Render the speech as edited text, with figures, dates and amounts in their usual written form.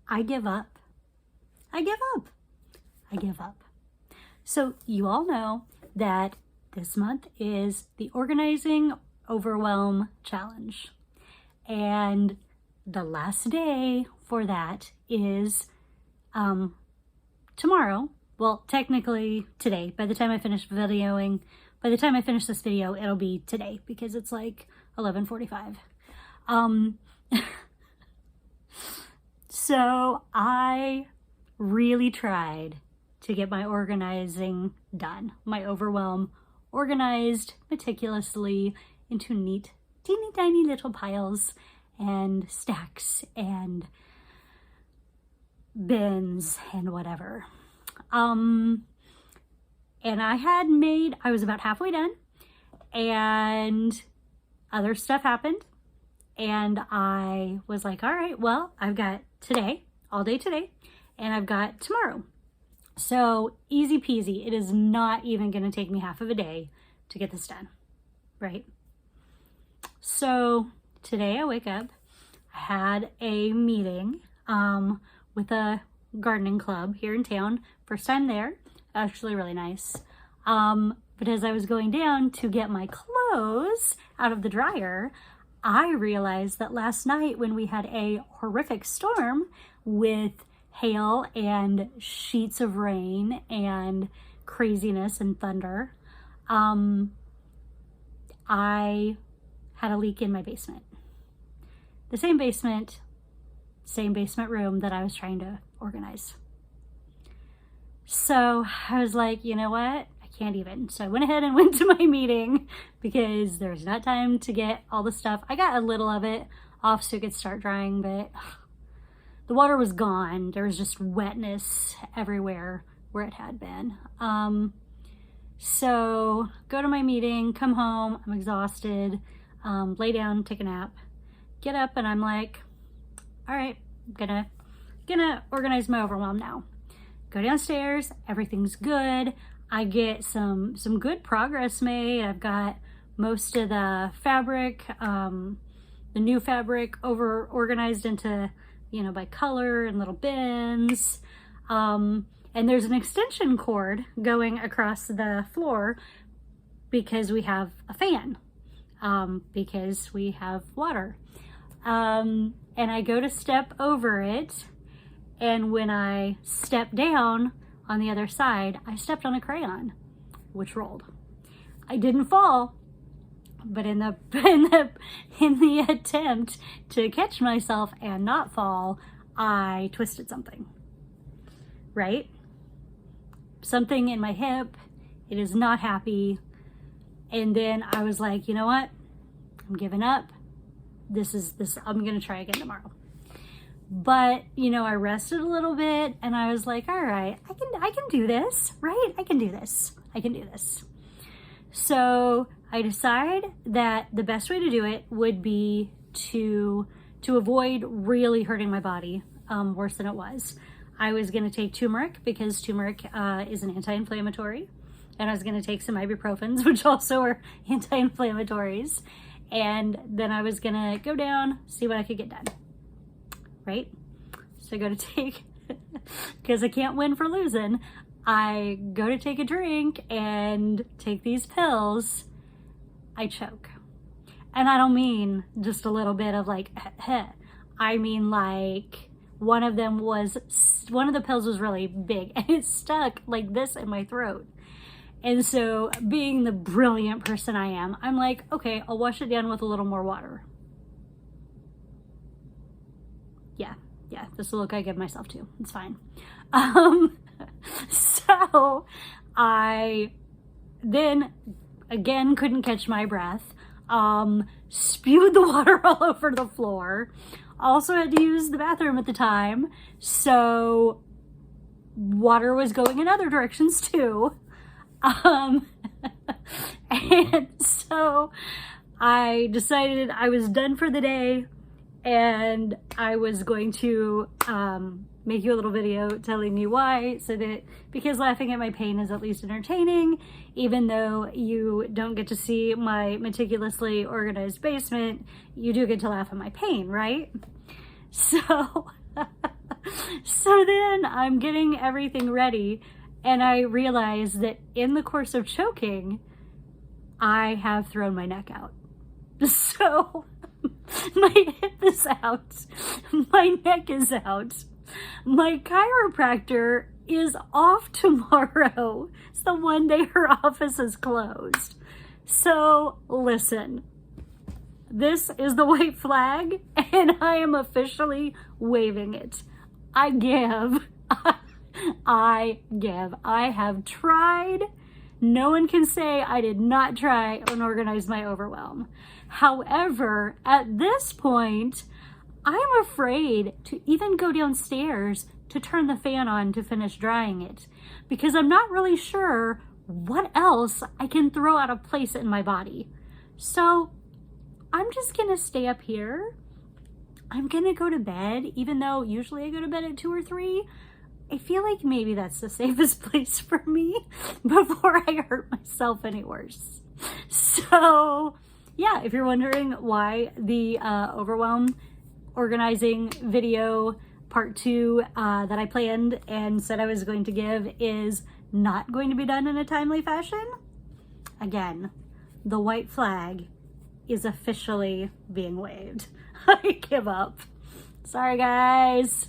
I give up. I give up. I give up. So you all know that this month is the Organizing Overwhelm Challenge. And the last day for that is tomorrow. Well, technically today. By the time I finish this video, it'll be today because it's like 11:45. So I really tried to get my organizing done, my overwhelm organized meticulously into neat, teeny tiny little piles and stacks and bins and whatever. And I was about halfway done and other stuff happened. And I was like, all right, well, I've got today, all day today, and I've got tomorrow. So easy peasy. It is not even going to take me half of a day to get this done, right? So today I wake up, I had a meeting with a gardening club here in town. First time there, actually really nice. But as I was going down to get my clothes out of the dryer, I realized that last night when we had a horrific storm with hail and sheets of rain and craziness and thunder, I had a leak in my basement. The same basement room that I was trying to organize. So I was like, you know what? I can't even. So I went ahead and went to my meeting because there was not time to get all the stuff. I got a little of it off so it could start drying, but the water was gone. There was just wetness everywhere where it had been. So go to my meeting, come home, I'm exhausted, lay down, take a nap, get up, and I'm like, all right, I'm gonna organize my overwhelm now. Go downstairs, everything's good. I get some good progress made. I've got most of the fabric, the new fabric organized into, by color and little bins. And there's an extension cord going across the floor because we have a fan, because we have water. And I go to step over it, and when I stepped down on the other side, I stepped on a crayon, which rolled. I didn't fall, but in the attempt to catch myself and not fall, I twisted something, right? Something in my hip. It is not happy. And then I was like, you know what? I'm giving up. I'm going to try again tomorrow. But, I rested a little bit and I was like, all right, I can do this, right? I can do this. So I decide that the best way to do it would be to avoid really hurting my body worse than it was. I was going to take turmeric because turmeric is an anti-inflammatory, and I was going to take some ibuprofens, which also are anti-inflammatories. And then I was going to go down, see what I could get done. Right? So I go to take, because I can't win for losing, I go to take a drink and take these pills. I choke. And I don't mean just a little bit of like, I mean like one of the pills was really big and it stuck like this in my throat. And so being the brilliant person I am, I'm like, okay, I'll wash it down with a little more water. Yeah, this is the look I give myself to. It's fine. So I then again couldn't catch my breath, spewed the water all over the floor, also had to use the bathroom at the time, so water was going in other directions too. And so I decided I was done for the day, and I was going to make you a little video telling you why, because laughing at my pain is at least entertaining, even though you don't get to see my meticulously organized basement, you do get to laugh at my pain, right? So So then I'm getting everything ready, and I realize that in the course of choking, I have thrown my neck out. So my hip is out, my neck is out, my chiropractor is off tomorrow. It's the one day her office is closed. So listen, this is the white flag, and I am officially waving it. I give. I have tried. No one can say I did not try and organize my overwhelm. However, at this point, I'm afraid to even go downstairs to turn the fan on to finish drying it, because I'm not really sure what else I can throw out of place in my body. So I'm just gonna stay up here. I'm gonna go to bed, even though usually I go to bed at 2 or 3. I feel like maybe that's the safest place for me before I hurt myself any worse. So yeah, if you're wondering why the overwhelm organizing video part 2 that I planned and said I was going to give is not going to be done in a timely fashion, again, the white flag is officially being waved. I give up. Sorry, guys.